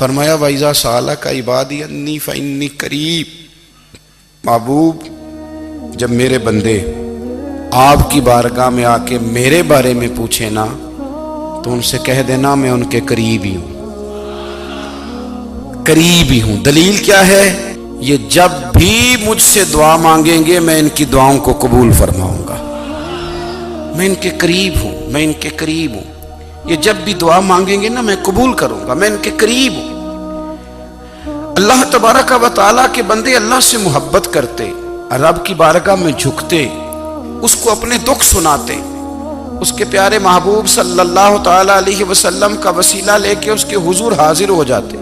فرمایا وَإِذَا سَأَلَكَ عِبَادِي أَنِّي فَإِنِّي قَرِيب، محبوب جب میرے بندے آپ کی بارگاہ میں آ کے میرے بارے میں پوچھے نا تو ان سے کہہ دینا میں ان کے قریب ہی ہوں، قریب ہی ہوں۔ دلیل کیا ہے؟ یہ جب بھی مجھ سے دعا مانگیں گے میں ان کی دعاؤں کو قبول فرماؤں گا، میں ان کے قریب ہوں، میں ان کے قریب ہوں۔ یہ جب بھی دعا مانگیں گے نا میں قبول کروں گا، میں ان کے قریب ہوں۔ اللہ تبارک و تعالیٰ کے بندے اللہ سے محبت کرتے، رب کی بارگاہ میں جھکتے، اس کو اپنے دکھ سناتے، اس کے پیارے محبوب صلی اللہ تعالیٰ علیہ وسلم کا وسیلہ لے کے اس کے حضور حاضر ہو جاتے،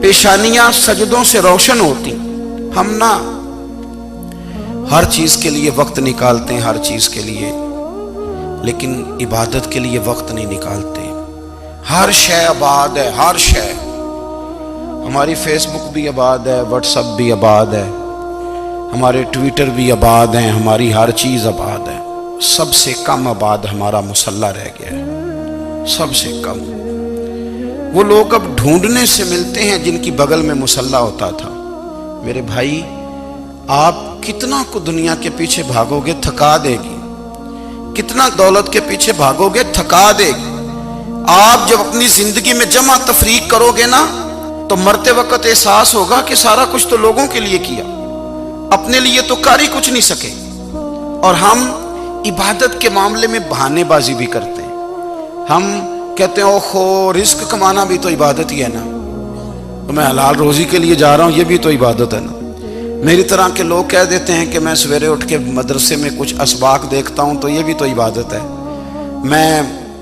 پیشانیاں سجدوں سے روشن ہوتی۔ ہم نا ہر چیز کے لیے وقت نکالتے ہیں، ہر چیز کے لیے، لیکن عبادت کے لیے وقت نہیں نکالتے۔ ہر شے آباد ہے، ہر شے، ہماری فیس بک بھی آباد ہے، واٹس ایپ بھی آباد ہے، ہمارے ٹویٹر بھی آباد ہیں، ہماری ہر چیز آباد ہے۔ سب سے کم آباد ہمارا مصلی رہ گیا ہے، سب سے کم۔ وہ لوگ اب ڈھونڈنے سے ملتے ہیں جن کی بغل میں مصلی ہوتا تھا۔ میرے بھائی آپ کتنا کو دنیا کے پیچھے بھاگو گے تھکا دے گی، کتنا دولت کے پیچھے بھاگو گے تھکا دے گی۔ آپ جب اپنی زندگی میں جمع تفریق کرو گے نا تو مرتے وقت احساس ہوگا کہ سارا کچھ تو لوگوں کے لیے کیا، اپنے لیے تو کر ہی کچھ نہیں سکے۔ اور ہم عبادت کے معاملے میں بہانے بازی بھی کرتے ہیں۔ ہم کہتے ہیں اوہو رزق کمانا بھی تو عبادت ہی ہے نا، تو میں حلال روزی کے لیے جا رہا ہوں، یہ بھی تو عبادت ہے نا۔ میری طرح کے لوگ کہہ دیتے ہیں کہ میں سویرے اٹھ کے مدرسے میں کچھ اسباق دیکھتا ہوں تو یہ بھی تو عبادت ہے، میں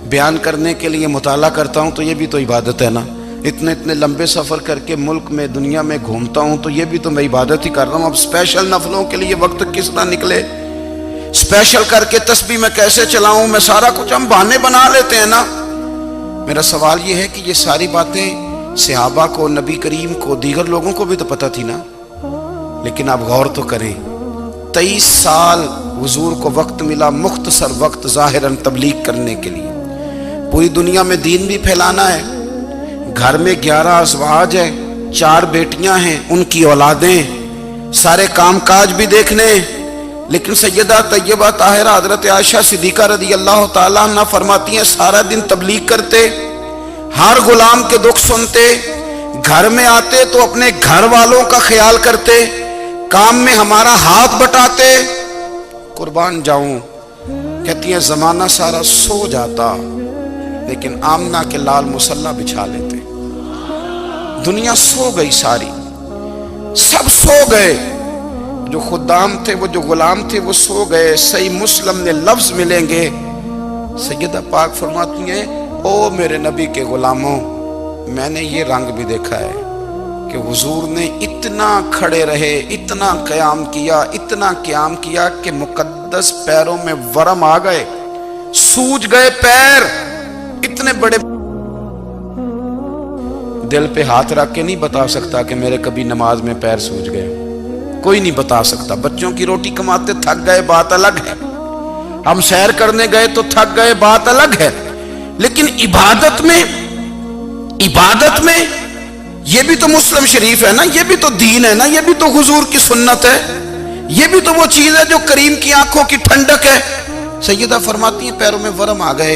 بیان کرنے کے لیے مطالعہ کرتا ہوں تو یہ بھی تو عبادت ہے نا، اتنے لمبے سفر کر کے ملک میں دنیا میں گھومتا ہوں تو یہ بھی تو میں عبادت ہی کر رہا ہوں۔ اب اسپیشل نفلوں کے لیے وقت کس طرح نکلے، اسپیشل کر کے تسبیح میں کیسے چلاؤں، میں سارا کچھ ہم بہانے بنا لیتے ہیں نا۔ میرا سوال یہ ہے کہ یہ ساری باتیں صحابہ کو، نبی کریم کو، دیگر لوگوں کو بھی تو پتہ تھی نا، لیکن آپ غور تو کریں 23 سال حضور کو وقت ملا، مختصر وقت ظاہراً تبلیغ کرنے کے لیے، پوری دنیا میں دین بھی پھیلانا ہے۔ گھر میں 11 ازواج ہیں، 4 بیٹیاں ہیں، ان کی اولادیں، سارے کام کاج بھی دیکھنے، لیکن سیدہ طیبہ طاہرہ حضرت عائشہ صدیقہ رضی اللہ تعالیٰ عنہ فرماتی ہیں سارا دن تبلیغ کرتے، ہر غلام کے دکھ سنتے، گھر میں آتے تو اپنے گھر والوں کا خیال کرتے، کام میں ہمارا ہاتھ بٹاتے۔ قربان جاؤں، کہتی ہیں زمانہ سارا سو جاتا لیکن آمنہ کے لال مصلی بچھا لیتے۔ دنیا سو گئی، ساری سب سو گئے، جو خدام تھے، وہ جو غلام تھے وہ سو گئے۔ صحیح مسلم میں لفظ ملیں گے، سیدہ پاک فرماتی ہیں او میرے نبی کے غلاموں، میں نے یہ رنگ بھی دیکھا ہے کہ حضور نے اتنا کھڑے رہے، اتنا قیام کیا، اتنا قیام کیا کہ مقدس پیروں میں ورم آ گئے، سوج گئے پیر، اتنے بڑے۔ دل پہ ہاتھ رکھ کے نہیں بتا سکتا کہ میرے کبھی نماز میں پیر سوج گئے، کوئی نہیں بتا سکتا۔ بچوں کی روٹی کماتے تھک گئے بات الگ ہے، ہم سیر کرنے گئے تو تھک گئے بات الگ ہے، لیکن عبادت میں یہ بھی تو مسلم شریف ہے نا، یہ بھی تو دین ہے نا، یہ بھی تو حضور کی سنت ہے، یہ بھی تو وہ چیز ہے جو کریم کی آنکھوں کی ٹھنڈک ہے۔ سیدہ فرماتی ہیں پیروں میں ورم آ گئے،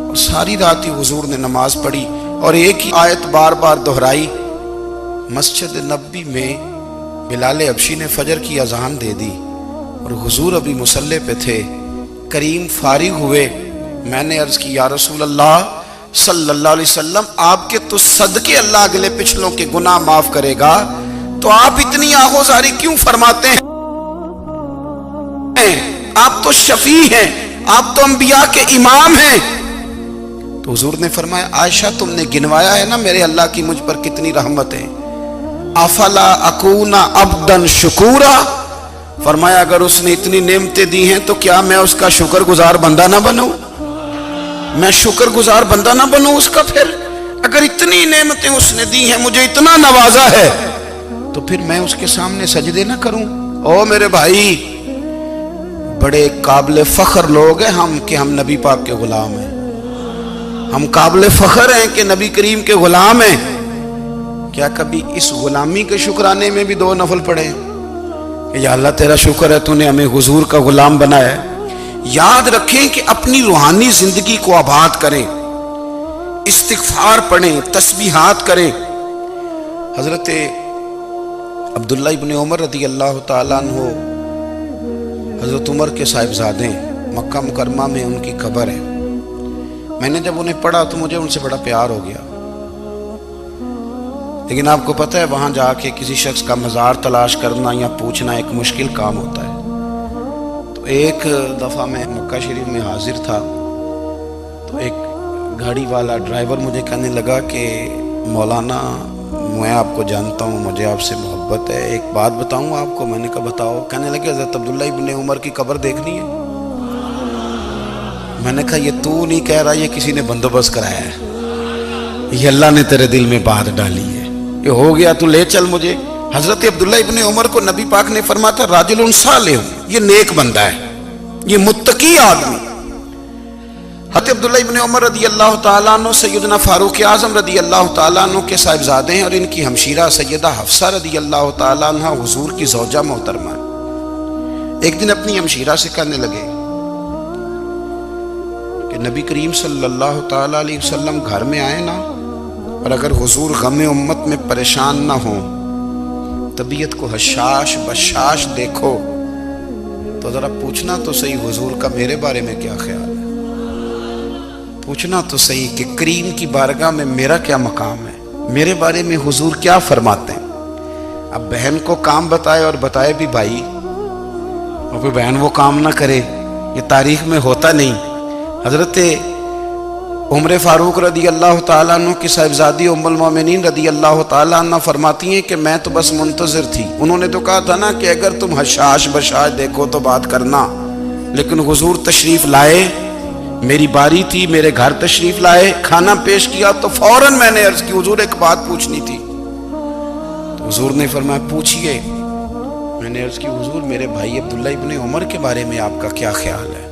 اور ساری رات ہی حضور نے نماز پڑھی اور ایک ہی آیت بار بار دہرائی۔ مسجد نبوی میں بلال حبشی نے فجر کی اذان دے دی اور حضور ابھی مصلی پہ تھے، کریم فارغ ہوئے، میں نے عرض کی یا رسول اللہ صلی اللہ علیہ وسلم آپ کے تو صدقے اللہ اگلے پچھلوں کے گناہ معاف کرے گا، تو آپ اتنی آہوزاری کیوں فرماتے ہیں؟ آپ تو شفیع ہیں، آپ تو انبیاء کے امام ہیں۔ تو حضور نے فرمایا عائشہ تم نے گنوایا ہے نا میرے اللہ کی مجھ پر کتنی رحمت ہے، افلا اکون عبدا شکورا، فرمایا اگر اس نے اتنی نعمتیں دی ہیں تو کیا میں اس کا شکر گزار بندہ نہ بنوں، میں شکر گزار بندہ نہ بنوں اس کا؟ پھر اگر اتنی نعمتیں اس نے دی ہیں، مجھے اتنا نوازا ہے، تو پھر میں اس کے سامنے سجدے نہ کروں؟ او میرے بھائی، بڑے قابل فخر لوگ ہیں ہم کہ ہم نبی پاک کے غلام ہیں، ہم قابل فخر ہیں کہ نبی کریم کے غلام ہیں، کیا کبھی اس غلامی کے شکرانے میں بھی 2 نفل پڑھے کہ یا اللہ تیرا شکر ہے تو نے ہمیں حضور کا غلام بنایا ہے؟ یاد رکھیں کہ اپنی روحانی زندگی کو آباد کریں، استغفار پڑھیں، تسبیحات کریں۔ حضرت عبداللہ ابن عمر رضی اللہ تعالیٰ عنہ حضرت عمر کے صاحبزادے، مکہ مکرمہ میں ان کی قبر ہے۔ میں نے جب انہیں پڑھا تو مجھے ان سے بڑا پیار ہو گیا، لیکن آپ کو پتہ ہے وہاں جا کے کسی شخص کا مزار تلاش کرنا یا پوچھنا ایک مشکل کام ہوتا ہے۔ تو ایک دفعہ میں مکہ شریف میں حاضر تھا، تو ایک گاڑی والا ڈرائیور مجھے کہنے لگا کہ مولانا میں آپ کو جانتا ہوں، مجھے آپ سے محبت ہے، ایک بات بتاؤں آپ کو؟ میں نے کہا بتاؤ۔ کہنے لگے حضرت عبداللہ ابن عمر کی قبر دیکھنی ہے۔ میں نے کہا یہ تو نہیں کہہ رہا، یہ کسی نے بندوبست کرایا ہے، یہ اللہ نے تیرے دل میں بات ڈالی ہے، یہ ہو گیا، تو لے چل مجھے۔ حضرت عبداللہ ابن عمر کو نبی پاک نے فرمایا تھا راجل صالح، یہ نیک بندہ ہے، یہ متقی آدمی۔ حضرت عبداللہ ابن عمر رضی اللہ تعالیٰ عنہ سیدنا فاروق اعظم رضی اللہ تعالیٰ عنہ کے صاحبزادے ہیں، اور ان کی ہمشیرہ سیدہ حفصہ رضی اللہ تعالیٰ عنہ حضور کی زوجہ محترمہ۔ ایک دن اپنی ہمشیرہ سے کہنے لگے کہ نبی کریم صلی اللہ تعالیٰ علیہ وسلم گھر میں آئے نا، اور اگر حضور غم امت میں پریشان نہ ہوں، طبیعت کو حشاش بشاش دیکھو، تو ذرا پوچھنا تو صحیح حضور کا میرے بارے میں کیا خیال ہے، پوچھنا تو صحیح کہ کریم کی بارگاہ میں میرا کیا مقام ہے، میرے بارے میں حضور کیا فرماتے ہیں۔ اب بہن کو کام بتائے، اور بتائے بھی بھائی، اور پھر بہن وہ کام نہ کرے، یہ تاریخ میں ہوتا نہیں۔ حضرت عمر فاروق رضی اللہ تعالیٰ عنہ کی صاحبزادی ام المومنین رضی اللہ تعالیٰ عنہ فرماتی ہیں کہ میں تو بس منتظر تھی، انہوں نے تو کہا تھا نا کہ اگر تم حشاش بشاش دیکھو تو بات کرنا، لیکن حضور تشریف لائے، میری باری تھی، میرے گھر تشریف لائے، کھانا پیش کیا تو فوراً میں نے عرض کی حضور ایک بات پوچھنی تھی۔ تو حضور نے فرمایا پوچھئے۔ میں نے عرض کی حضور میرے بھائی عبداللہ ابن عمر کے بارے میں آپ کا کیا خیال ہے؟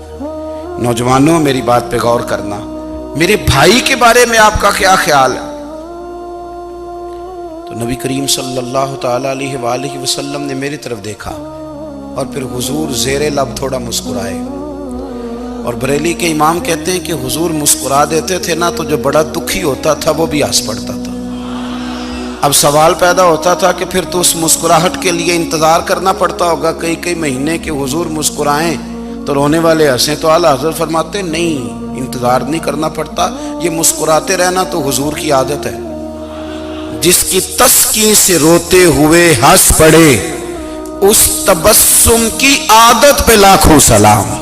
نوجوانوں میری بات پہ غور کرنا، میرے بھائی کے بارے میں آپ کا کیا خیال ہے؟ تو نبی کریم صلی اللہ تعالیٰ علیہ وآلہ وسلم نے میری طرف دیکھا، اور پھر حضور زیر لب تھوڑا مسکرائے، اور بریلی کے امام کہتے ہیں کہ حضور مسکرا دیتے تھے نا تو جو بڑا دکھی ہوتا تھا وہ بھی ہنس پڑتا تھا۔ اب سوال پیدا ہوتا تھا کہ پھر تو اس مسکراہٹ کے لیے انتظار کرنا پڑتا ہوگا کئی مہینے کہ حضور مسکرائیں تو رونے والے ہنسیں، تو اعلیٰ حضرت فرماتے نہیں، انتظار نہیں کرنا پڑتا، یہ مسکراتے رہنا تو حضور کی عادت ہے۔ جس کی تسکین سے روتے ہوئے ہنس پڑے، اس تبسم کی عادت پہ لاکھوں سلام۔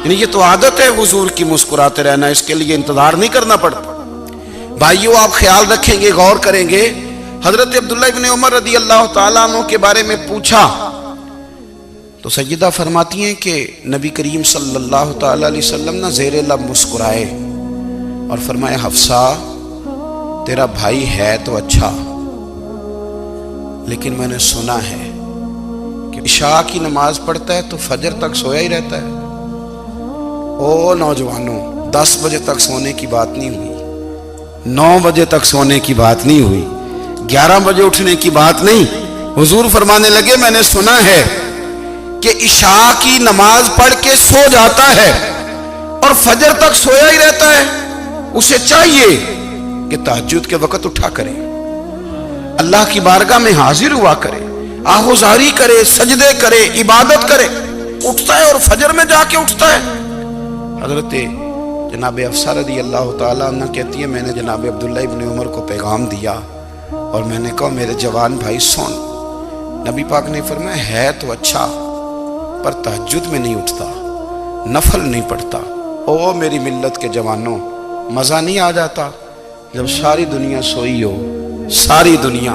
یعنی یہ تو عادت ہے حضور کی مسکراتے رہنا، اس کے لیے انتظار نہیں کرنا پڑتا۔ بھائیو آپ خیال رکھیں گے، غور کریں گے، حضرت عبداللہ ابن عمر رضی اللہ تعالیٰ عنہ کے بارے میں پوچھا تو سیدہ فرماتی ہیں کہ نبی کریم صلی اللہ تعالیٰ علیہ وسلم نہ زیر لب مسکرائے اور فرمایا حفصہ تیرا بھائی ہے تو اچھا، لیکن میں نے سنا ہے کہ عشاء کی نماز پڑھتا ہے تو فجر تک سویا ہی رہتا ہے۔ او نوجوانوں، 10 بجے تک سونے کی بات نہیں ہوئی، 9 بجے تک سونے کی بات نہیں ہوئی، 11 بجے اٹھنے کی بات نہیں۔ حضور فرمانے لگے میں نے سنا ہے کہ عشاء کی نماز پڑھ کے سو جاتا ہے اور فجر تک سویا ہی رہتا ہے، اسے چاہیے کہ تہجد کے وقت اٹھا کرے، اللہ کی بارگاہ میں حاضر ہوا کرے، آہوزاری کرے، سجدے کرے، عبادت کرے، اٹھتا ہے اور فجر میں جا کے اٹھتا ہے۔ حضرت جناب حفصہ رضی اللہ تعالیٰ عنہ کہتی ہے میں نے جناب عبداللہ ابن عمر کو پیغام دیا اور میں نے کہا میرے جوان بھائی سن، نبی پاک نے فرمایا ہے تو اچھا پر تہجد میں نہیں اٹھتا، نفل نہیں پڑھتا۔ او میری ملت کے جوانوں، مزہ نہیں آ جاتا جب ساری دنیا سوئی ہو، ساری دنیا،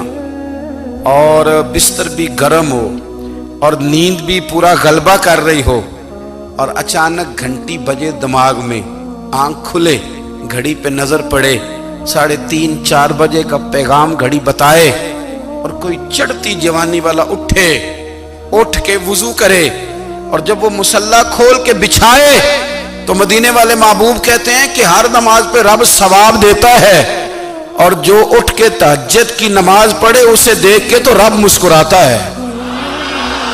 اور بستر بھی گرم ہو اور نیند بھی پورا غلبہ کر رہی ہو، اور اچانک گھنٹی بجے دماغ میں، آنکھ کھلے، گھڑی پہ نظر پڑے، 3:30 4 بجے کا پیغام گھڑی بتائے، اور کوئی چڑھتی جوانی والا اٹھ کے وضو کرے، اور جب وہ مصلی کھول کے بچھائے تو مدینے والے محبوب کہتے ہیں کہ ہر نماز پہ رب ثواب دیتا ہے، اور جو اٹھ کے تہجد کی نماز پڑھے اسے دیکھ کے تو رب مسکراتا ہے،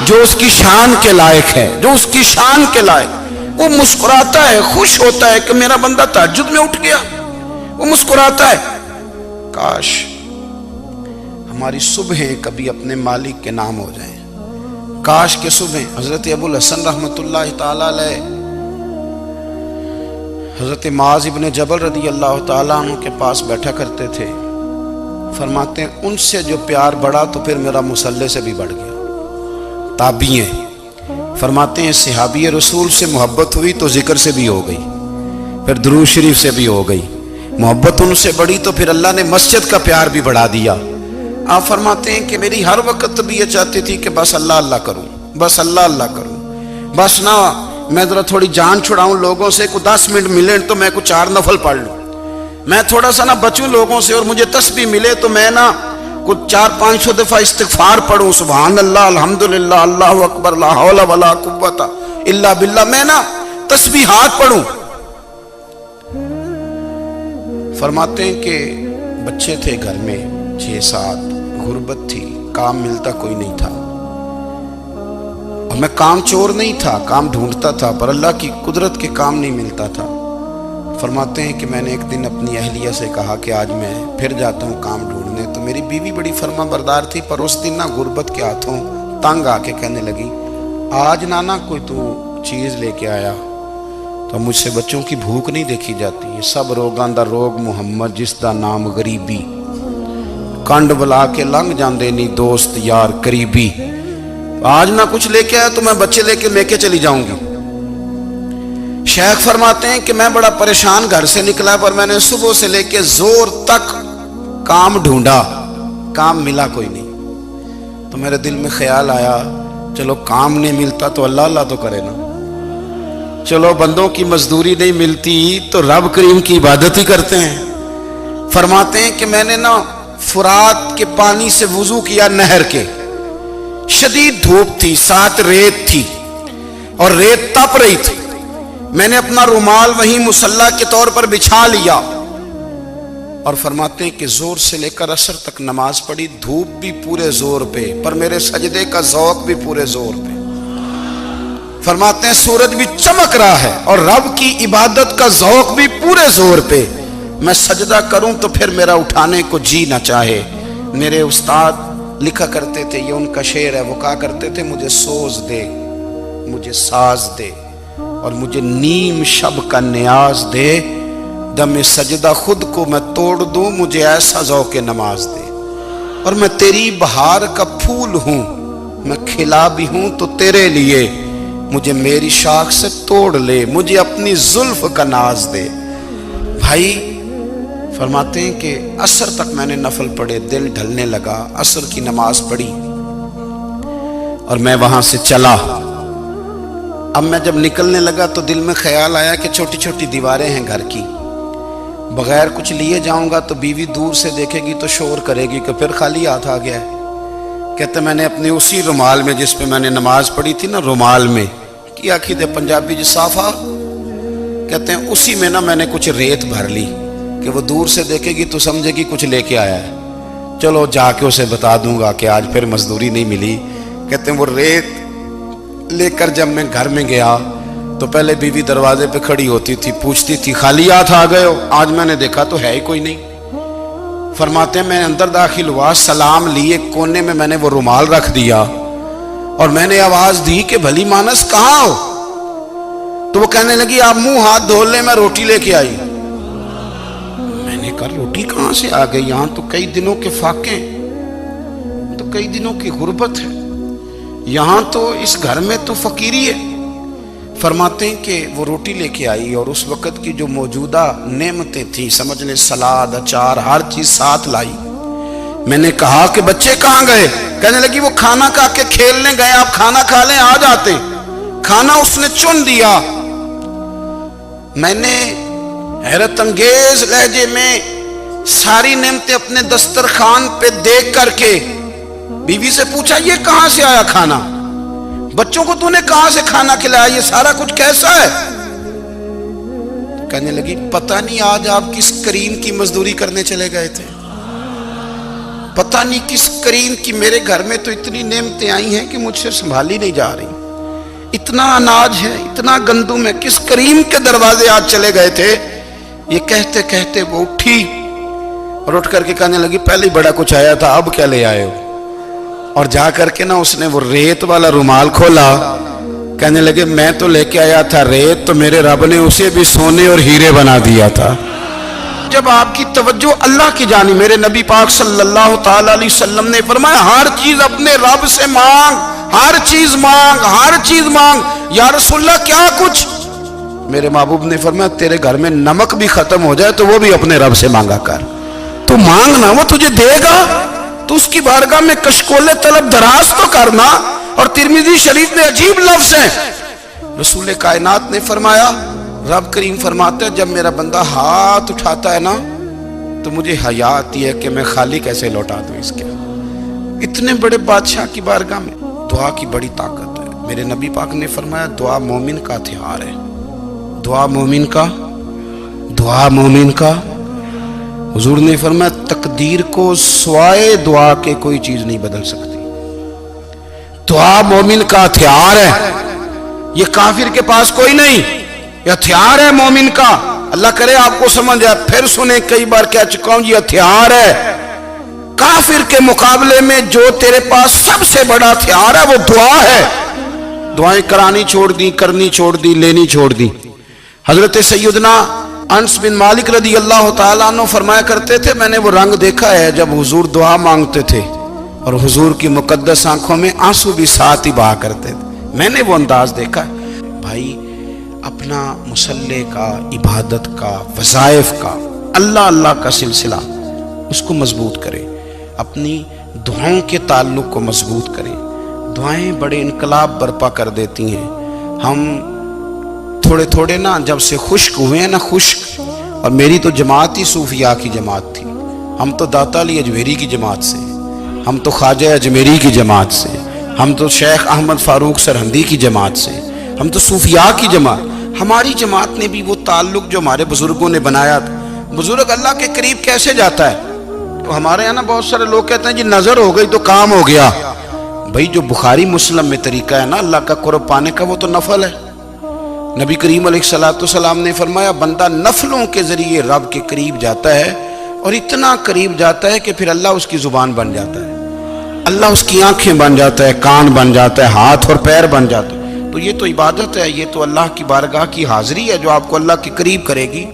جو اس کی شان کے لائق ہے، جو اس کی شان کے لائق، وہ مسکراتا ہے، خوش ہوتا ہے کہ میرا بندہ تہجد میں اٹھ گیا، وہ مسکراتا ہے۔ کاش ہماری صبحیں کبھی اپنے مالک کے نام ہو جائیں، کاش کے صبح۔ حضرت ابو الحسن رحمت اللہ تعالی علیہ حضرت معاذ ابن جبل رضی اللہ تعالیٰ عنہ کے پاس بیٹھا کرتے تھے، فرماتے ہیں ان سے جو پیار بڑھا تو پھر میرا مصلی سے بھی بڑھ گیا۔ تابعی ہیں، فرماتے ہیں صحابی رسول سے محبت ہوئی تو ذکر سے بھی ہو گئی، پھر درود شریف سے بھی ہو گئی، محبت ان سے بڑھی تو پھر اللہ نے مسجد کا پیار بھی بڑھا دیا۔ آپ فرماتے ہیں کہ میری ہر وقت بھی یہ چاہتی تھی کہ بس اللہ اللہ کروں، بس اللہ اللہ کروں، بس نہ میں ذرا تھوڑی جان چھڑاؤں لوگوں سے، کوئی 10 منٹ ملے تو میں کوئی 4 نفل پڑھ لوں، میں تھوڑا سا نہ بچوں لوگوں سے، اور مجھے تسبیح ملے تو میں نہ کچھ 400-500 دفعہ استغفار پڑھوں، سبحان اللہ، الحمدللہ، اللہ اکبر، لا حول ولا قوت الا باللہ، میں نہ تسبیحات پڑھوں۔ فرماتے ہیں کہ بچے تھے گھر میں 6-7، غربت تھی، کام ملتا کوئی نہیں تھا، اور میں کام چور نہیں تھا، کام ڈھونڈتا تھا، پر اللہ کی قدرت کے کام نہیں ملتا تھا۔ فرماتے ہیں کہ میں نے ایک دن اپنی اہلیہ سے کہا کہ آج میں پھر جاتا ہوں کام ڈھونڈنے، تو میری بیوی بڑی فرما بردار تھی، پر اس دن نہ غربت کے ہاتھوں تنگ آ کے کہنے لگی آج نانا کوئی تو چیز لے کے آیا، تو مجھ سے بچوں کی بھوک نہیں دیکھی جاتی، یہ سب روگاں دا روگ محمد جس دا نام غریبی، کنڈ بلا کے لنگ جاندے نہیں دوست یار قریبی، آج نہ کچھ لے کے آیا تو میں بچے لے کے چلی جاؤں گی۔ شیخ فرماتے ہیں کہ میں بڑا پریشان گھر سے نکلا، پر میں نے صبح سے لے کے زور تک کام ڈھونڈا، کام ملا کوئی نہیں، تو میرے دل میں خیال آیا چلو کام نہیں ملتا تو اللہ اللہ تو کرے نا، چلو بندوں کی مزدوری نہیں ملتی تو رب کریم کی عبادت ہی کرتے ہیں۔ فرماتے ہیں کہ میں نے نا فرات کے پانی سے وضو کیا، نہر کے، شدید دھوپ تھی، ساتھ ریت تھی اور ریت تپ رہی تھی، میں نے اپنا رومال وہیں مصلی کے طور پر بچھا لیا، اور فرماتے ہیں کہ زور سے لے کر عصر تک نماز پڑھی، دھوپ بھی پورے زور پہ، پر میرے سجدے کا ذوق بھی پورے زور پہ۔ فرماتے ہیں سورج بھی چمک رہا ہے اور رب کی عبادت کا ذوق بھی پورے زور پہ، میں سجدہ کروں تو پھر میرا اٹھانے کو جی نہ چاہے۔ میرے استاد لکھا کرتے تھے، یہ ان کا شعر ہے، وہ کہا کرتے تھے مجھے سوز دے، مجھے ساز دے، اور مجھے نیم شب کا نیاز دے، دم سجدہ خود کو میں توڑ دوں، مجھے ایسا ذوق نماز دے، اور میں تیری بہار کا پھول ہوں، میں کھلا بھی ہوں تو تیرے لیے، مجھے میری شاخ سے توڑ لے، مجھے اپنی زلف کا ناز دے۔ بھائی فرماتے ہیں کہ عصر تک میں نے نفل پڑھے، دل ڈھلنے لگا، عصر کی نماز پڑھی اور میں وہاں سے چلا۔ اب میں جب نکلنے لگا تو دل میں خیال آیا کہ چھوٹی چھوٹی دیواریں ہیں گھر کی، بغیر کچھ لیے جاؤں گا تو بیوی دور سے دیکھے گی تو شور کرے گی کہ پھر خالی ہاتھ آ گیا ہے۔ کہتے میں نے اپنے اسی رومال میں جس پہ میں نے نماز پڑھی تھی نا، رومال میں کی آخی دے پنجابی جو صافہ کہتے ہیں، اسی میں نا میں نے کچھ ریت بھر لی کہ وہ دور سے دیکھے گی تو سمجھے گی کچھ لے کے آیا ہے، چلو جا کے اسے بتا دوں گا کہ آج پھر مزدوری نہیں ملی۔ کہتے ہیں وہ ریت لے کر جب میں گھر میں گیا تو پہلے بیوی دروازے پہ کھڑی ہوتی تھی، پوچھتی تھی خالی ہاتھ آ گئے ہو؟ آج میں نے دیکھا تو ہے ہی کوئی نہیں۔ فرماتے ہیں میں اندر داخل ہوا، سلام لیے، کونے میں میں نے وہ رومال رکھ دیا اور میں نے آواز دی کہ بھلی مانس کہاں ہو؟ تو وہ کہنے لگی آپ منہ ہاتھ دھو لیں، میں روٹی لے کے آئی۔ میں نے کہا روٹی کہاں سے آ گئی؟ یہاں تو کئی دنوں کے فاقے، تو کئی دنوں کی غربت ہے، یہاں تو اس گھر میں تو فقیری ہے۔ فرماتے ہیں کہ وہ روٹی لے کے آئی اور اس وقت کی جو موجودہ نعمتیں تھیں، سمجھ لیں سلاد، اچار، ہر چیز ساتھ لائی۔ میں نے کہا کہ بچے کہاں گئے؟ کہنے لگی وہ کھانا کھا کے کھیلنے گئے، آپ کھانا کھا لیں آ جاتے۔ کھانا اس نے چن دیا۔ میں نے حیرت انگیز لہجے میں ساری نعمتیں اپنے دسترخوان پہ دیکھ کر کے بیوی سے پوچھا یہ کہاں سے آیا کھانا؟ بچوں کو تو نے کہاں سے کھانا کھلایا؟ یہ سارا کچھ کیسا ہے؟ کہنے لگی پتہ نہیں آج آپ کس کریم کی مزدوری کرنے چلے گئے تھے، پتہ نہیں کس کریم کی، میرے گھر میں تو اتنی نعمتیں آئی ہیں کہ مجھ سے سنبھالی نہیں جا رہی، اتنا اناج ہے، اتنا گندم ہے، کس کریم کے دروازے آج چلے گئے تھے؟ یہ کہتے کہتے وہ اٹھی اور اٹھ کر کے کہنے لگی پہلے ہی بڑا کچھ آیا تھا، اب کیا لے آئے ہو؟ اور جا کر کے نا اس نے وہ ریت والا رومال کھولا، کہنے لگے میں تو لے کے آیا تھا ریت، تو میرے رب نے اسے بھی سونے اور ہیرے بنا دیا تھا۔ جب آپ کی توجہ اللہ کی جانب، میرے نبی پاک صلی اللہ تعالی علیہ وسلم نے فرمایا ہر چیز اپنے رب سے مانگ، ہر چیز مانگ، ہر چیز مانگ۔ یا رسول اللہ کیا کچھ؟ میرے محبوب نے فرمایا تیرے گھر میں نمک بھی ختم ہو جائے تو وہ بھی اپنے رب سے مانگا کر، تو مانگنا وہ تجھے دے گا، تو اس کی بارگاہ میں کشکول طلب دراز تو کرنا۔ اور ترمذی شریف میں عجیب لفظ ہیں، رسول کائنات نے فرمایا، رب کریم فرماتا ہے جب میرا بندہ ہاتھ اٹھاتا ہے نا تو مجھے حیا آتی ہے کہ میں خالی کیسے لوٹا دوں اس کے۔ اتنے بڑے بادشاہ کی بارگاہ میں دعا کی بڑی طاقت ہے۔ میرے نبی پاک نے فرمایا دعا مومن کا ہتھیار ہے، دعا مومن کا، دعا مومن کا۔ حضور نے فرمایا تقدیر کو سوائے دعا کے کوئی چیز نہیں بدل سکتی، دعا مومن کا ہتھیار ہے، یہ کافر کے پاس کوئی نہیں، یہ ہتھیار ہے مومن کا۔ اللہ کرے آپ کو سمجھ آئے، پھر سنیں، کئی بار کہہ چکا ہوں یہ ہتھیار ہے۔ کافر کے مقابلے میں جو تیرے پاس سب سے بڑا ہتھیار ہے وہ دعا ہے۔ دعائیں کرانی چھوڑ دی، کرنی چھوڑ دی، لینی چھوڑ دی۔ حضرت سیدنا انس بن مالک رضی اللہ تعالیٰ عنہ فرمایا کرتے تھے میں نے وہ رنگ دیکھا ہے جب حضور دعا مانگتے تھے اور حضور کی مقدس آنکھوں میں آنسو بھی ساتھ ہی بہا کرتے تھے، میں نے وہ انداز دیکھا ہے۔ بھائی اپنا مصلی کا، عبادت کا، وظائف کا، اللہ اللہ کا سلسلہ اس کو مضبوط کرے، اپنی دعاؤں کے تعلق کو مضبوط کرے۔ دعائیں بڑے انقلاب برپا کر دیتی ہیں۔ ہم تھوڑے تھوڑے نا جب سے خشک ہوئے ہیں نا، خشک، اور میری تو جماعت ہی صوفیاء کی جماعت تھی، ہم تو داتا علی اجمیری کی جماعت سے، ہم تو خواجہ اجمیری کی جماعت سے، ہم تو شیخ احمد فاروق سرہندی کی جماعت سے، ہم تو صوفیاء کی جماعت۔ ہماری جماعت نے بھی وہ تعلق جو ہمارے بزرگوں نے بنایا تھا۔ بزرگ اللہ کے قریب کیسے جاتا ہے؟ تو ہمارے یہاں نا بہت سارے لوگ کہتے ہیں جی نظر ہو گئی تو کام ہو گیا۔ بھائی جو بخاری مسلم میں طریقہ ہے نا اللہ کا قرب پانے کا، وہ تو نفل ہے۔ نبی کریم علیہ السلام نے فرمایا بندہ نفلوں کے ذریعے رب کے قریب جاتا ہے، اور اتنا قریب جاتا ہے کہ پھر اللہ اس کی زبان بن جاتا ہے، اللہ اس کی آنکھیں بن جاتا ہے، کان بن جاتا ہے، ہاتھ اور پیر بن جاتا ہے۔ تو یہ تو عبادت ہے، یہ تو اللہ کی بارگاہ کی حاضری ہے جو آپ کو اللہ کے قریب کرے گی۔